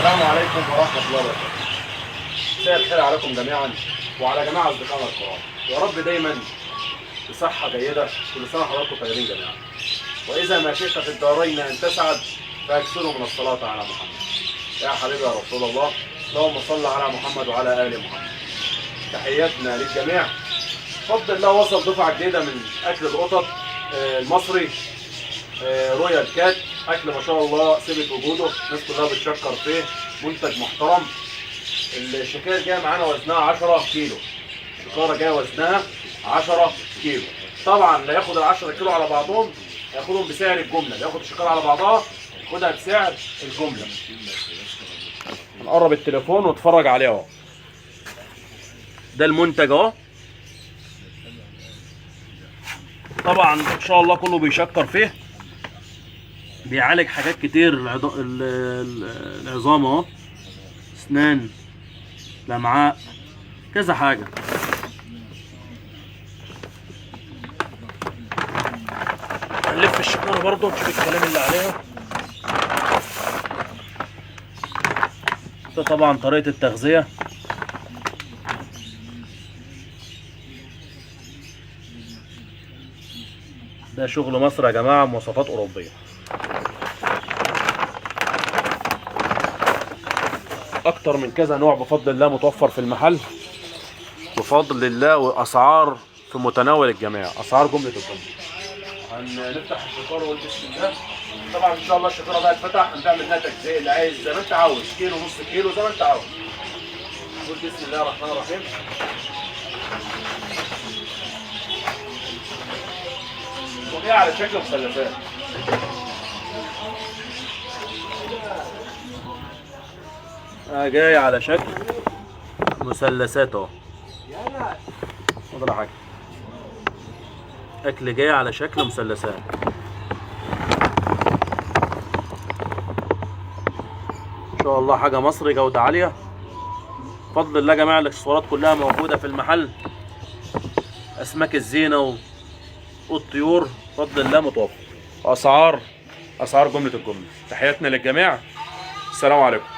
السلام عليكم ورحمة الله وبركاته. مساء الخير عليكم جميعا وعلى جميع أصدقائنا الكرام. يا رب دايما بصحة جيدة، كل سنة وحضراتكم طيبين جميعا. وإذا ما شئت في الدارين أن تسعد فأكثروا من الصلاة على محمد. يا حبيبي يا رسول الله، اللهم صل على محمد وعلى آل محمد. تحياتنا للجميع. بفضل الله وصل دفعة جديدة من أكل القطط المصري رويال كات. أكل ما شاء الله ثبت وجوده، الناس كلها بتشكر فيه، منتج محترم. الشكاية جاية معانا وزنها 10 كيلو. الشكارة جاية وزنها 10 كيلو. طبعا لا ياخد ال 10 كيلو على بعضهم، هياخدهم بسعر الجملة. لا ياخد الشكارة على بعضها ياخدها بسعر الجملة. هنقرب التليفون واتفرج عليه اهو. ده المنتج اهو. طبعا ان شاء الله كله بيشكر فيه، بيعالج حاجات كتير. العظام اهو، اسنان، الامعاء، كذا حاجه. هنلف الشكاره برضه نشوف الكلام اللي عليها. ده طبعا طريقه التغذيه. ده شغل مصر يا جماعه، مواصفات اوروبيه. اكتر من كذا نوع بفضل الله متوفر في المحل بفضل الله، واسعار في متناول الجميع، اسعار جمله الجمله. هنفتح الشكاره بسم الله. طبعا ان شاء الله الشكاره بقى اتفتح، هنعمل لها تجزئه اللي عايز زي ما انت عاوز، كيلو نص كيلو زي ما انت عاوز. نقول بسم الله الرحمن الرحيم. وهي على شكل مثلثات. جاي على شكل مثلثات اهو. حاجه اكل جاي على شكل مثلثات. ان شاء الله حاجه مصري جوده عاليه بفضل الله. جميع الاكسسوارات كلها موجوده في المحل، اسماك الزينه والطيور بفضل الله متوفر. اسعار جمله الجمله. تحياتنا للجميع، السلام عليكم.